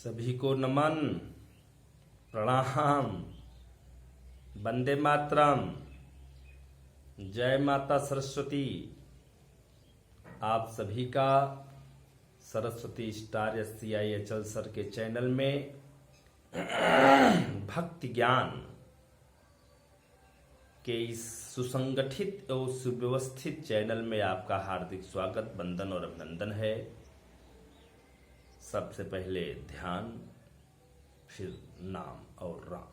सभी को नमन, प्रणाम, वंदे मातरम, जय माता सरस्वती। आप सभी का सरस्वती स्टार SCIHL सर के चैनल में भक्ति ज्ञान के इस सुसंगठित एवं सुव्यवस्थित चैनल में आपका हार्दिक स्वागत, वंदन और अभिनंदन है। सबसे पहले ध्यान, फिर नाम और राम।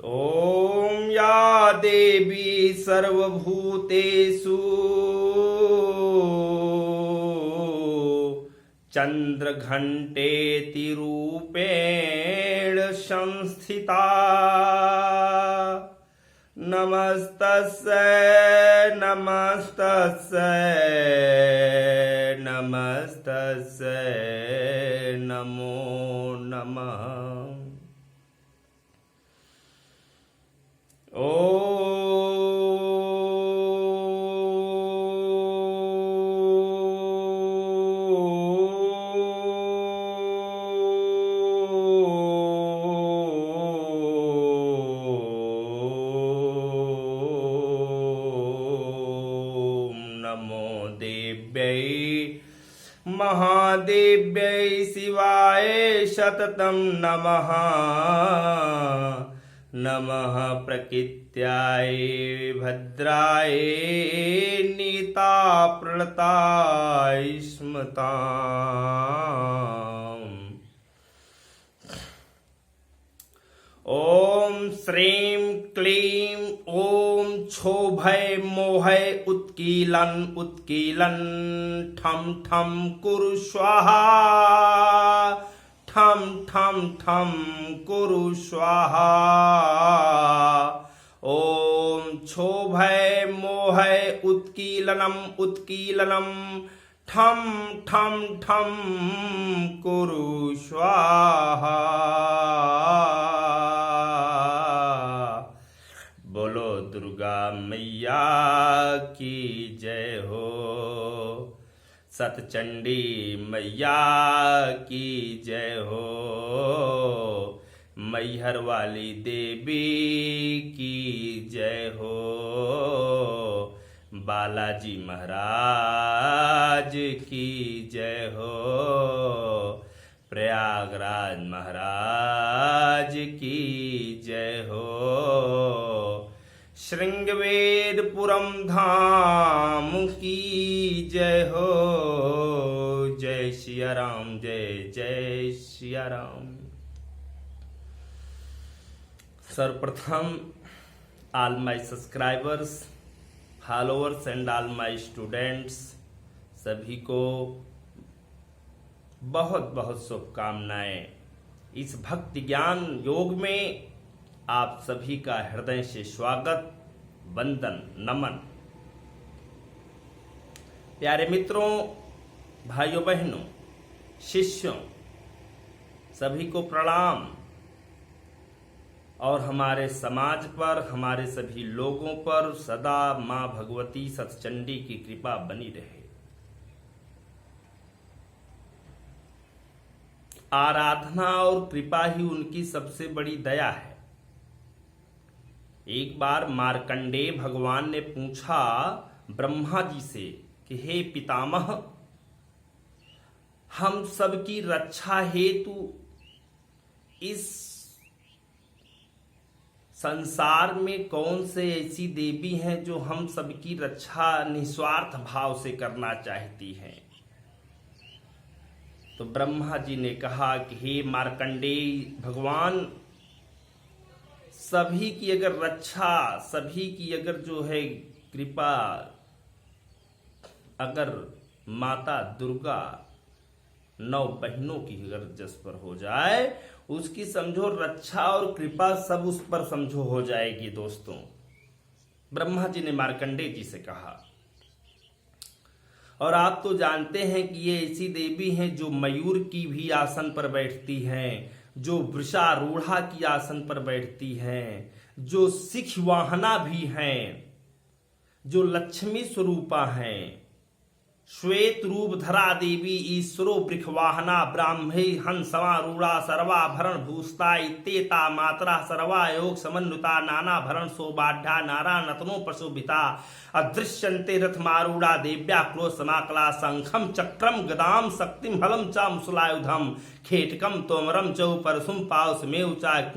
ओम या देवी सर्वभूतेषु चंद्रघंटेति रूपेण संस्थिता। नमस्तस्यै नमस्तस्यै नमस्तस्यै नमो नमः। महादेव्यै शिवाय सततं नमः। नमः प्रकृत्याय भद्राय नीता प्रणताय स्मताम्। ओम श्रीं क्लीं ओम क्षोभय मोहय उत्कीलन उत्कीलन ठम ठम कुरु स्वाहा ठम ठम ठम कुरु स्वाहा। ओम क्षोभय मोहय उत्कीलनम उत्कीलनम ठम ठम ठम कुरु स्वाहा। बोलो दुर्गा मैया की जय हो, सतचंडी मैया की जय हो, मैहर वाली देवी की जय हो, बालाजी महाराज की जय हो, प्रयागराज महाराज की जय हो, श्रृंगवेरपुरम धाम की जय हो। जय सिया राम, जय जय सिया राम। सर्वप्रथम all my subscribers, followers and all my students, सभी को बहुत बहुत शुभकामनाएं। इस भक्ति ज्ञान योग में आप सभी का हृदय से स्वागत, वंदन, नमन। प्यारे मित्रों, भाइयों बहनों, शिष्यों, सभी को प्रणाम। और हमारे समाज पर, हमारे सभी लोगों पर सदा मां भगवती सतचंडी की कृपा बनी रहे। आराधना और कृपा ही उनकी सबसे बड़ी दया है। एक बार मार्कंडेय भगवान ने पूछा ब्रह्मा जी से कि हे पितामह, हम सबकी रक्षा हेतु इस संसार में कौन से ऐसी देवी हैं जो हम सबकी रक्षा निस्वार्थ भाव से करना चाहती हैं। तो ब्रह्मा जी ने कहा कि हे मार्कंडेय भगवान, सभी की अगर रक्षा, सभी की अगर जो है कृपा, अगर माता दुर्गा 9 बहनों की अगर जस पर हो जाए, उसकी समझो रक्षा और कृपा सब उस पर समझो हो जाएगी। दोस्तों, ब्रह्मा जी ने मार्कंडेय जी से कहा। और आप तो जानते हैं कि ये ऐसी देवी हैं जो मयूर की भी आसन पर बैठती हैं, जो वृषारूढ़ा की आसन पर बैठती हैं, जो सिख वाहना भी हैं, जो लक्ष्मी स्वरूपा हैं। श्वेत रूप धरा देवी ईश्वरो वृखवाहना ब्राह्मे हंसमारूढ़ा सर्वाभरण भूषता इत्येता मात्रा सर्वा योग समन्विता नानाभरण शोभाढ्या नारा नतनो प्रशोभिता अदृश्यन्ते रथमारूढ़ा देव्या क्रोध समाकला शंखम चक्रम गदाम शक्तिम हलम च मुसलायुधम खेटकम तोमरम चौ परसुम पावसमेव च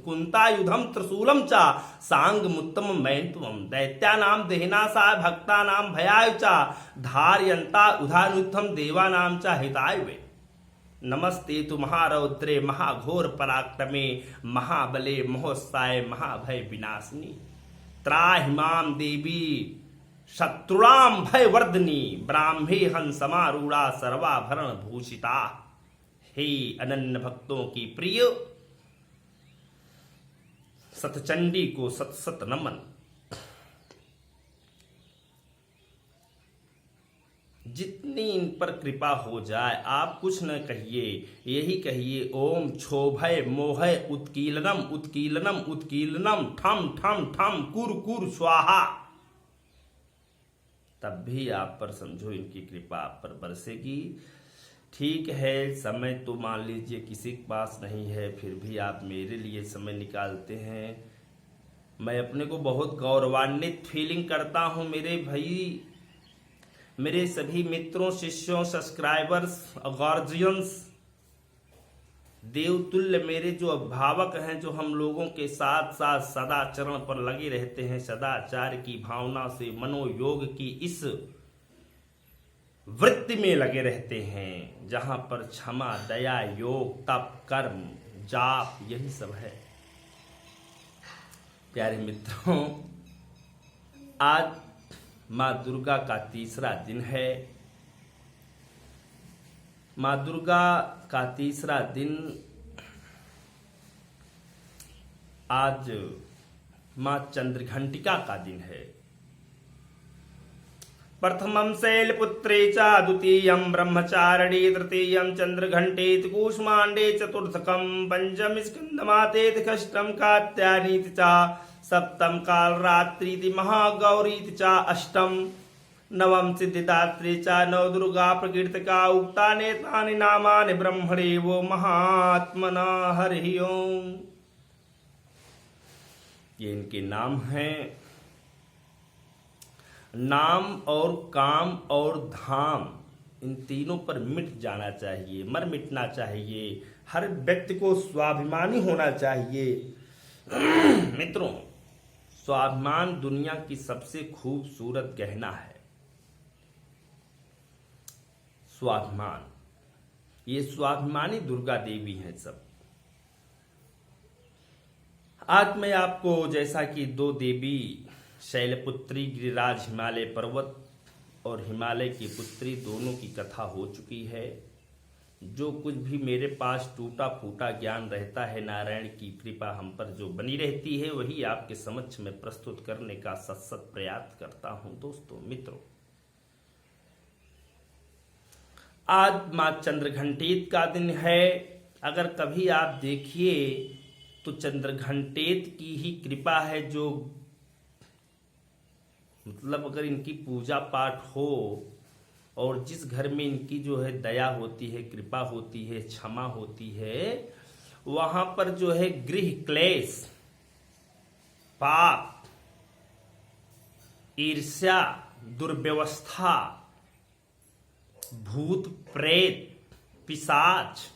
कुंतायुधम त्रिशूलम च सांगमुत्तम मैंतुम दैत्यानाम देहनाशाय भक्तानाम भयाय च धारयंता उधानुत्थम देवानाम च हिताय वे। नमस्ते तु महारौद्रे महाघोर पराक्रमे महाबले महोत्साय महाभय विनाशिनी त्राहिमाम देवी शत्रुणाम भयवर्धिनी ब्राह्मे हंसमारूढ़ा सर्वाभरण भूषिता। हे अनन्य भक्तों की प्रिय सतचंडी को सत सत नमन। जितनी इन पर कृपा हो जाए, आप कुछ न कहिए, यही कहिए ओम क्षोभय मोहय उत्कीलनम उत्कीलनम उत्कीलनम ठम ठम ठम कुर कुर स्वाहा। तब भी आप पर समझो इनकी कृपा आप पर बरसेगी। ठीक है, समय तो मान लीजिए किसी के पास नहीं है, फिर भी आप मेरे लिए समय निकालते हैं। मैं अपने को बहुत गौरवान्वित फीलिंग करता हूं मेरे भाई, मेरे सभी मित्रों, शिष्यों, सब्सक्राइबर्स, गार्जियंस, देवतुल्य मेरे जो अभिभावक हैं, जो हम लोगों के साथ साथ सदा चरण पर लगे रहते हैं, सदाचार की भावना से मनोयोग की इस वृत्ति में लगे रहते हैं, जहां पर क्षमा, दया, योग, तप, कर्म, जाप, यही सब है। प्यारे मित्रों, आज माँ दुर्गा का तीसरा दिन है। माँ दुर्गा का तीसरा दिन आज माँ चंद्रघंटिका का दिन है। प्रथमं शैलपुत्रे च द्वितीयं ब्रह्मचारिणी तृतीयं चंद्रघंटेति कूष्मांडे चतुर्थकं पंचम स्कंदमातेति षष्ठं कात्यायनीति च सप्तम कालरात्रीति महागौरीति च अष्टम नवम सिद्धिदात्री च नवदुर्गा प्रकीर्तिका उक्तानि तानि नामानि ब्रह्मणे वो महात्मना हरि ओम। ये इनके नाम हैं। नाम और काम और धाम, इन तीनों पर मिट जाना चाहिए, मर मिटना चाहिए। हर व्यक्ति को स्वाभिमानी होना चाहिए। मित्रों, स्वाभिमान दुनिया की सबसे खूबसूरत गहना है। स्वाभिमान, ये स्वाभिमानी दुर्गा देवी हैं सब। आज मैं आपको, जैसा कि 2 देवी, शैलपुत्री गिरिराज हिमालय पर्वत और हिमालय की पुत्री, दोनों की कथा हो चुकी है। जो कुछ भी मेरे पास टूटा फूटा ज्ञान रहता है, नारायण की कृपा हम पर जो बनी रहती है, वही आपके समक्ष में प्रस्तुत करने का सतत प्रयास करता हूं। दोस्तों, मित्रों, आज मां चंद्रघंटेत का दिन है। अगर कभी आप देखिए तो चंद्रघंटेत की ही कृपा है, जो मतलब अगर इनकी पूजा पाठ हो और जिस घर में इनकी जो है दया होती है, कृपा होती है, क्षमा होती है, वहां पर जो है गृह क्लेश, पाप, ईर्ष्या, दुर्व्यवस्था, भूत प्रेत, पिशाच,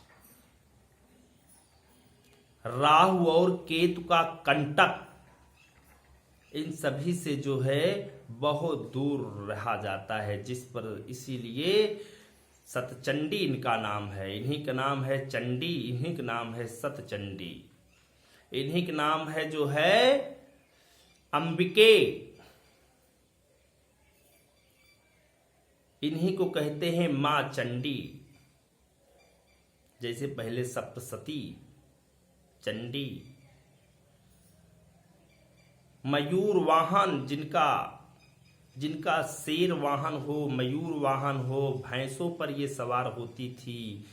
राहु और केतु का कंटक, इन सभी से जो है बहुत दूर रहा जाता है। जिस पर इसीलिए सतचंडी इनका नाम है, इन्हीं का नाम है चंडी, इन्हीं का नाम है सतचंडी, इन्हीं का नाम है जो है अंबिके, इन्हीं को कहते हैं मां चंडी। जैसे पहले सप्तसती, चंडी, मयूर वाहन, जिनका शेर वाहन हो, मयूर वाहन हो, भैंसों पर ये सवार होती थी।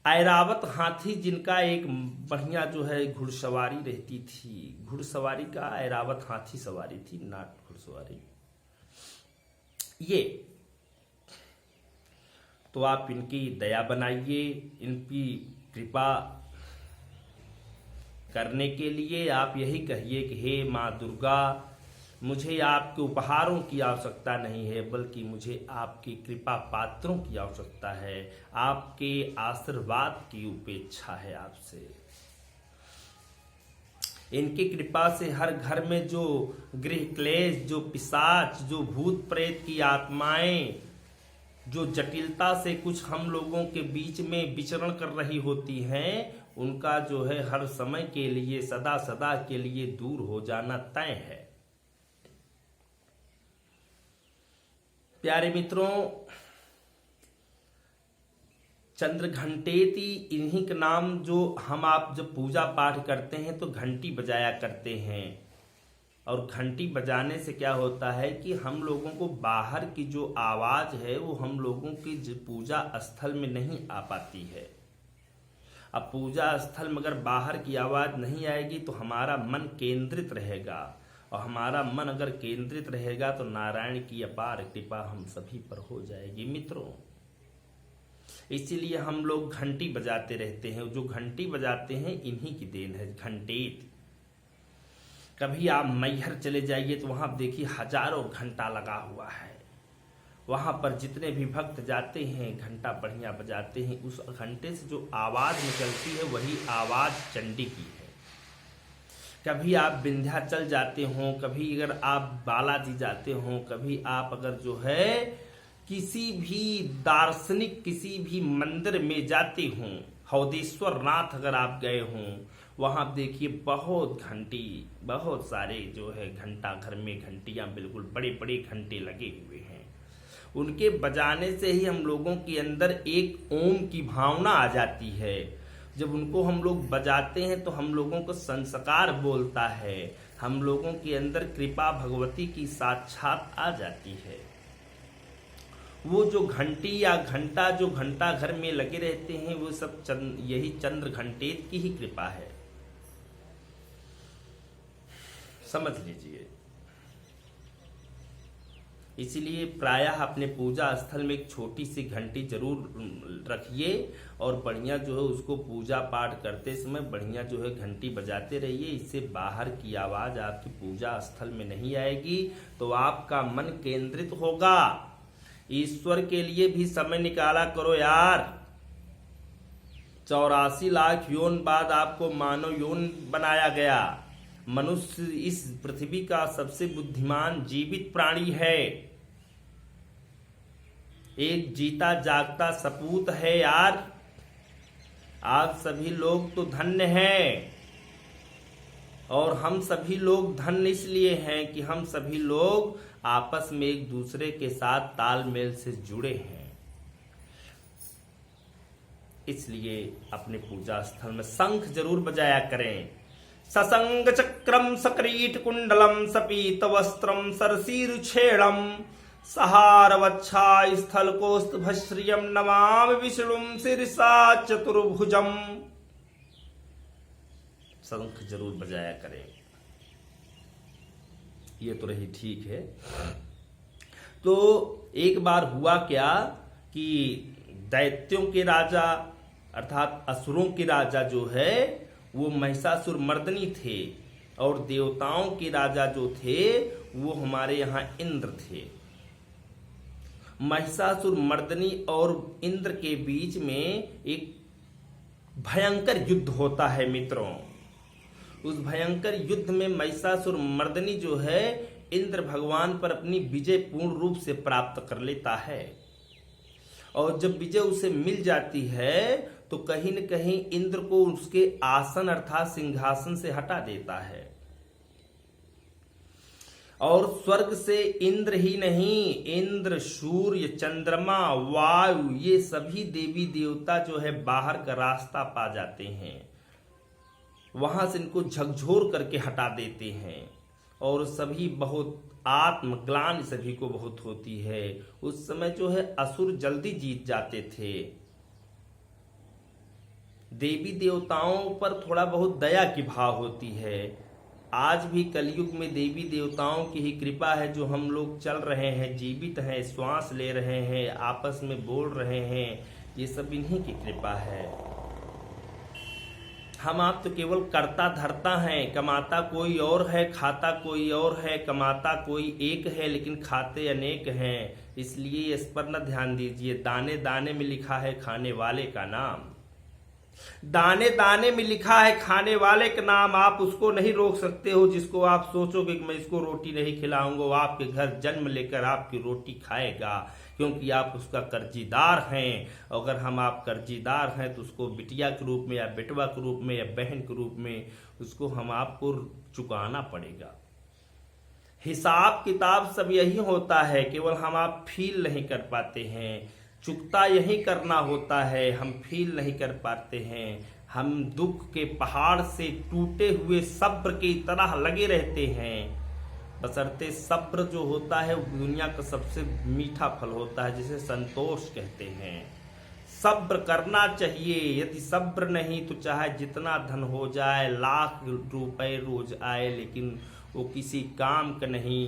ऐरावत हाथी, जिनका एक बढ़िया जो है घुड़सवारी रहती थी, घुड़सवारी का ऐरावत हाथी सवारी थी, नाट घुड़सवारी। ये तो आप इनकी दया बनाइए, इनकी कृपा करने के लिए आप यही कहिए कि हे माँ दुर्गा, मुझे आपके उपहारों की आवश्यकता नहीं है, बल्कि मुझे आपकी कृपा पात्रों की आवश्यकता है, आपके आशीर्वाद की उपेक्षा है आपसे। इनकी कृपा से हर घर में जो गृह क्लेश, जो पिशाच, जो भूत प्रेत की आत्माएं, जो जटिलता से कुछ हम लोगों के बीच में विचरण कर रही होती हैं, उनका जो है हर समय के लिए, सदा सदा के लिए दूर हो जाना तय है। प्यारे मित्रों, चंद्र घंटेति इन्हीं का नाम, जो हम आप जब पूजा पाठ करते हैं तो घंटी बजाया करते हैं, और घंटी बजाने से क्या होता है कि हम लोगों को बाहर की जो आवाज है वो हम लोगों की पूजा स्थल में नहीं आ पाती है। अब पूजा स्थल में अगर बाहर की आवाज नहीं आएगी तो हमारा मन केंद्रित रहेगा, और हमारा मन अगर केंद्रित रहेगा तो नारायण की अपार कृपा हम सभी पर हो जाएगी मित्रों। इसीलिए हम लोग घंटी बजाते रहते हैं। जो घंटी बजाते हैं इन्हीं की देन है, घंटेत। कभी आप मैहर चले जाइए तो वहां देखिए हजारों घंटा लगा हुआ है, वहां पर जितने भी भक्त जाते हैं घंटा बढ़िया बजाते हैं। उस घंटे से जो आवाज निकलती है वही आवाज चंडी की है। कभी आप विंध्याचल जाते हो, कभी अगर आप बालाजी जाते हो, कभी आप अगर जो है किसी भी दार्शनिक किसी भी मंदिर में जाते हो, हौदेश्वर नाथ अगर आप गए हो, वहां देखिए बहुत घंटी, बहुत सारे जो है घंटा घर में घंटियां, बिल्कुल बड़े बड़े घंटे लगे हुए हैं। उनके बजाने से ही हम लोगों के अंदर एक ओम की भावना आ जाती है। जब उनको हम लोग बजाते हैं तो हम लोगों को संस्कार बोलता है, हम लोगों के अंदर कृपा भगवती की साक्षात आ जाती है। वो जो घंटी या घंटा जो घंटा घर में लगे रहते हैं वो सब यही चंद्र घंटेत की ही कृपा है, समझ लीजिए। इसीलिए प्रायः अपने पूजा स्थल में एक छोटी सी घंटी जरूर रखिए, और बढ़िया जो है उसको पूजा पाठ करते समय बढ़िया जो है घंटी बजाते रहिए। इससे बाहर की आवाज आपकी पूजा स्थल में नहीं आएगी, तो आपका मन केंद्रित होगा। ईश्वर के लिए भी समय निकाला करो यार। 84 लाख योन बाद आपको मानव योन बनाया गया। मनुष्य इस पृथ्वी का सबसे बुद्धिमान जीवित प्राणी है, एक जीता जागता सपूत है यार। आप सभी लोग तो धन्य हैं, और हम सभी लोग धन्य इसलिए हैं कि हम सभी लोग आपस में एक दूसरे के साथ तालमेल से जुड़े हैं। इसलिए अपने पूजा स्थल में शंख जरूर बजाया करें। ससंग चक्रम सकरीट कुंडलम सपीत वस्त्रम सरसीरुछेड़म सहार वच्छा स्थल कोस्तभश्रियम नमामि विष्णुम शिरसा चतुर्भुजम। शंख जरूर बजाया करें। ये तो रही ठीक है। तो एक बार हुआ क्या कि दैत्यों के राजा अर्थात असुरों के राजा जो है वो महिषासुर मर्दनी थे, और देवताओं के राजा जो थे वो हमारे यहाँ इंद्र थे। महिषासुर मर्दनी और इंद्र के बीच में एक भयंकर युद्ध होता है मित्रों। उस भयंकर युद्ध में महिषासुर मर्दनी जो है इंद्र भगवान पर अपनी विजय पूर्ण रूप से प्राप्त कर लेता है, और जब विजय उसे मिल जाती है तो कहीं न कहीं इंद्र को उसके आसन अर्थात सिंहासन से हटा देता है। और स्वर्ग से इंद्र ही नहीं, इंद्र, सूर्य, चंद्रमा, वायु, ये सभी देवी देवता जो है बाहर का रास्ता पा जाते हैं, वहां से इनको झकझोर करके हटा देते हैं। और सभी बहुत आत्मग्लानि सभी को बहुत होती है। उस समय जो है असुर जल्दी जीत जाते थे। देवी देवताओं पर थोड़ा बहुत दया की भाव होती है। आज भी कलयुग में देवी देवताओं की ही कृपा है जो हम लोग चल रहे हैं, जीवित हैं, श्वास ले रहे हैं, आपस में बोल रहे हैं, ये सब इन्हीं की कृपा है। हम आप तो केवल करता धरता हैं, कमाता कोई और है, खाता कोई और है, कमाता कोई एक है लेकिन खाते अनेक हैं। इसलिए इस पर न ध्यान दीजिए। दाने दाने में लिखा है खाने वाले का नाम, दाने दाने में लिखा है खाने वाले का नाम। आप उसको नहीं रोक सकते हो जिसको आप सोचोगे कि मैं इसको रोटी नहीं खिलाऊंगा, वो आपके घर जन्म लेकर आपकी रोटी खाएगा, क्योंकि आप उसका कर्जीदार हैं। अगर हम आप कर्जीदार हैं तो उसको बिटिया के रूप में या बेटवा के रूप में या बहन के रूप में उसको हम आपको चुकाना पड़ेगा। हिसाब किताब सब यही होता है, केवल हम आप फील नहीं कर पाते हैं। चुकता यही करना होता है, हम फील नहीं कर पाते हैं। हम दुख के पहाड़ से टूटे हुए सब्र की तरह लगे रहते हैं। बशर्ते सब्र जो होता है वो दुनिया का सबसे मीठा फल होता है, जिसे संतोष कहते हैं। सब्र करना चाहिए। यदि सब्र नहीं तो चाहे जितना धन हो जाए, लाख रुपए रोज आए, लेकिन वो किसी काम का नहीं।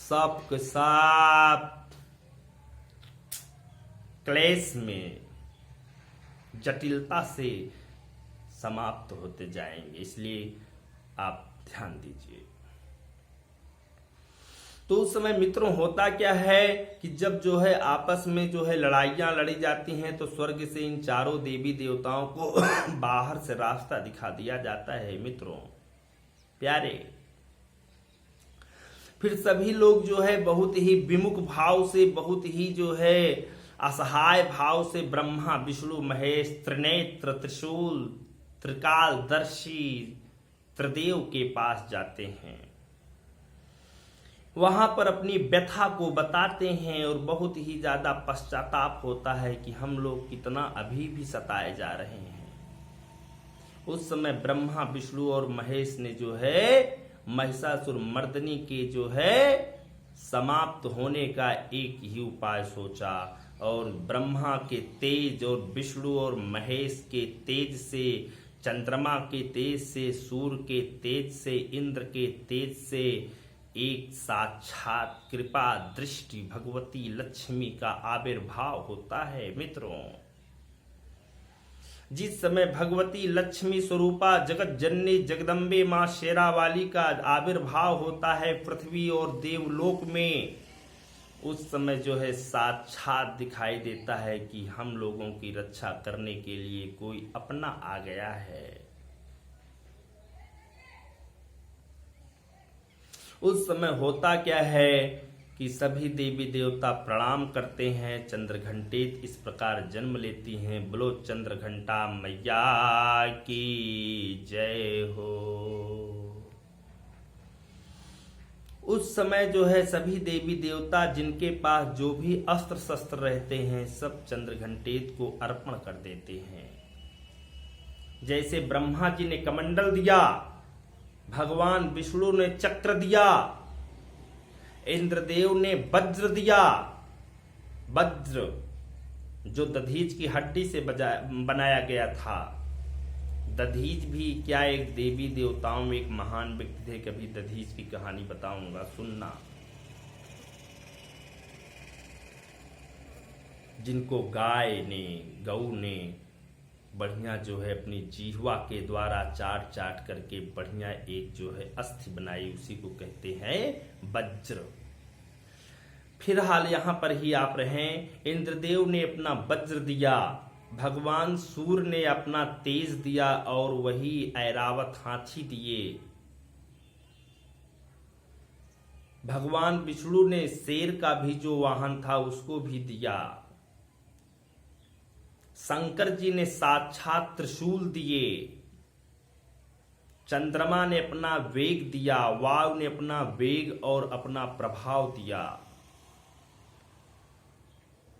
सब के सब क्लेश में, जटिलता से समाप्त होते जाएंगे। इसलिए आप ध्यान दीजिए। तो उस समय मित्रों होता क्या है कि जब जो है आपस में जो है लड़ाइयां लड़ी जाती हैं तो स्वर्ग से इन चारों देवी देवताओं को बाहर से रास्ता दिखा दिया जाता है। मित्रों प्यारे, फिर सभी लोग जो है बहुत ही विमुख भाव से, बहुत ही जो है असहाय भाव से ब्रह्मा, विष्णु, महेश, त्रिनेत्र, त्रिशूल, त्रिकालदर्शी, त्रिदेव के पास जाते हैं। वहां पर अपनी व्यथा को बताते हैं और बहुत ही ज्यादा पश्चाताप होता है कि हम लोग कितना अभी भी सताए जा रहे हैं। उस समय ब्रह्मा, विष्णु और महेश ने जो है महिषासुर मर्दनी के जो है समाप्त होने का एक ही उपाय सोचा। और ब्रह्मा के तेज और विष्णु और महेश के तेज से, चंद्रमा के तेज से, सूर्य के तेज से, इंद्र के तेज से एक साक्षात कृपा दृष्टि भगवती लक्ष्मी का आविर्भाव होता है। मित्रों जिस समय भगवती लक्ष्मी स्वरूपा जगत जननी जगदम्बे मां शेरावाली का आविर्भाव होता है पृथ्वी और देवलोक में, उस समय जो है साक्षात दिखाई देता है कि हम लोगों की रक्षा करने के लिए कोई अपना आ गया है। उस समय होता क्या है कि सभी देवी देवता प्रणाम करते हैं। चंद्रघंटेत इस प्रकार जन्म लेती हैं। बोलो चंद्रघंटा मैया की जय हो। उस समय जो है सभी देवी देवता जिनके पास जो भी अस्त्र शस्त्र रहते हैं सब चंद्रघंटेत को अर्पण कर देते हैं। जैसे ब्रह्मा जी ने कमंडल दिया, भगवान विष्णु ने चक्र दिया, इंद्रदेव ने वज्र दिया। वज्र जो दधीच की हड्डी से बनाया गया था। दधीच भी क्या एक देवी देवताओं में एक महान व्यक्ति थे। कभी दधीच की कहानी बताऊंगा, सुनना। जिनको गाय ने, गऊ ने बढ़िया जो है अपनी जीहवा के द्वारा चाट चाट करके बढ़िया एक जो है अस्थि बनाई, उसी को कहते हैं वज्र। फिलहाल यहां पर ही आप रहें। इंद्रदेव ने अपना वज्र दिया, भगवान सूर्य ने अपना तेज दिया और वही ऐरावत हाथी दिए। भगवान विष्णु ने शेर का भी जो वाहन था उसको भी दिया। शंकर जी ने साक्षात त्रिशूल दिए, चंद्रमा ने अपना वेग दिया, वायु ने अपना वेग और अपना प्रभाव दिया,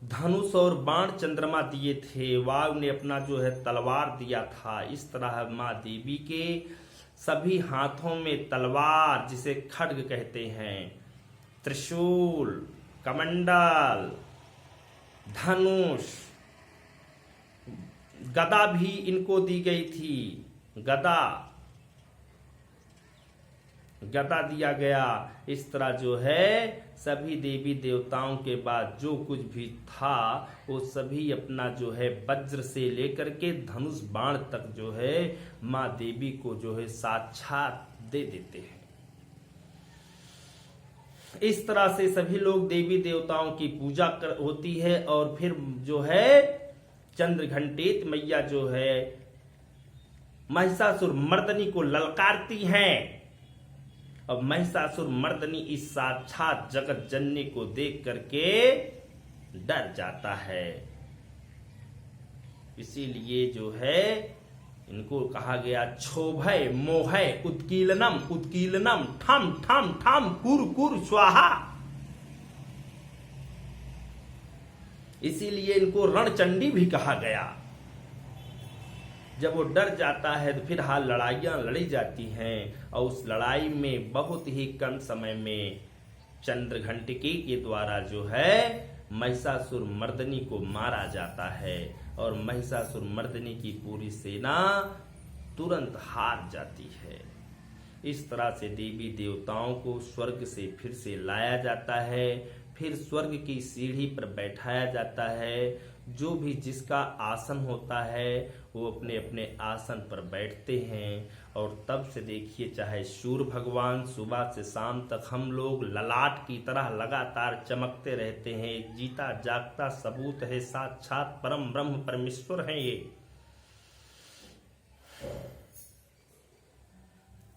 धनुष और बाण चंद्रमा दिए थे, वायु ने अपना जो है तलवार दिया था। इस तरह माँ देवी के सभी हाथों में तलवार, जिसे खड्ग कहते हैं, त्रिशूल, कमंडल, धनुष, गदा भी इनको दी गई थी। गदा दिया गया। इस तरह जो है सभी देवी देवताओं के बाद जो कुछ भी था वो सभी अपना जो है वज्र से लेकर के धनुष बाण तक जो है माँ देवी को जो है साक्षात दे देते हैं। इस तरह से सभी लोग देवी देवताओं की पूजा होती है और फिर जो है चंद्रघंटेत मैया जो है महिषासुर मर्दनी को ललकारती हैं। अब महिषासुर मर्दनी इस साक्षात जगत जननी को देख करके डर जाता है। इसीलिए जो है इनको कहा गया क्षोभय मोहय उत्कीलनम उत्कीलनम ठम ठम ठम कुर कुर स्वाहा। इसीलिए इनको रणचंडी भी कहा गया। जब वो डर जाता है तो फिर हाल लड़ाइयां लड़ी जाती हैं और उस लड़ाई में बहुत ही कम समय में चंद्रघंटिकी के द्वारा जो है महिषासुर मर्दनी को मारा जाता है और महिषासुर मर्दनी की पूरी सेना तुरंत हार जाती है। इस तरह से देवी देवताओं को स्वर्ग से फिर से लाया जाता है, फिर स्वर्ग की सीढ़ी पर बैठाया जाता है। जो भी जिसका आसन होता है वो अपने अपने आसन पर बैठते हैं और तब से देखिए चाहे सूर्य भगवान सुबह से शाम तक हम लोग ललाट की तरह लगातार चमकते रहते हैं। जीता जागता सबूत है, साक्षात परम ब्रह्म परमेश्वर हैं ये।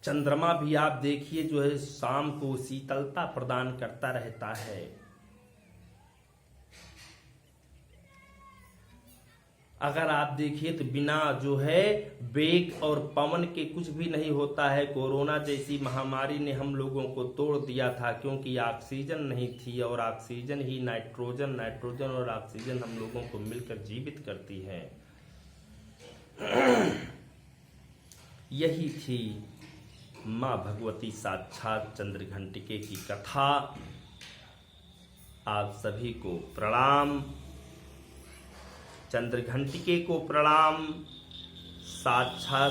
चंद्रमा भी आप देखिए जो है शाम को शीतलता प्रदान करता रहता है। अगर आप देखिए तो बिना जो है वेग और पवन के कुछ भी नहीं होता है। कोरोना जैसी महामारी ने हम लोगों को तोड़ दिया था क्योंकि ऑक्सीजन नहीं थी और ऑक्सीजन ही नाइट्रोजन और ऑक्सीजन हम लोगों को मिलकर जीवित करती है। यही थी माँ भगवती साक्षात चंद्रघंटिके की कथा। आप सभी को प्रणाम, चंद्रघंटिके को प्रणाम। साक्षात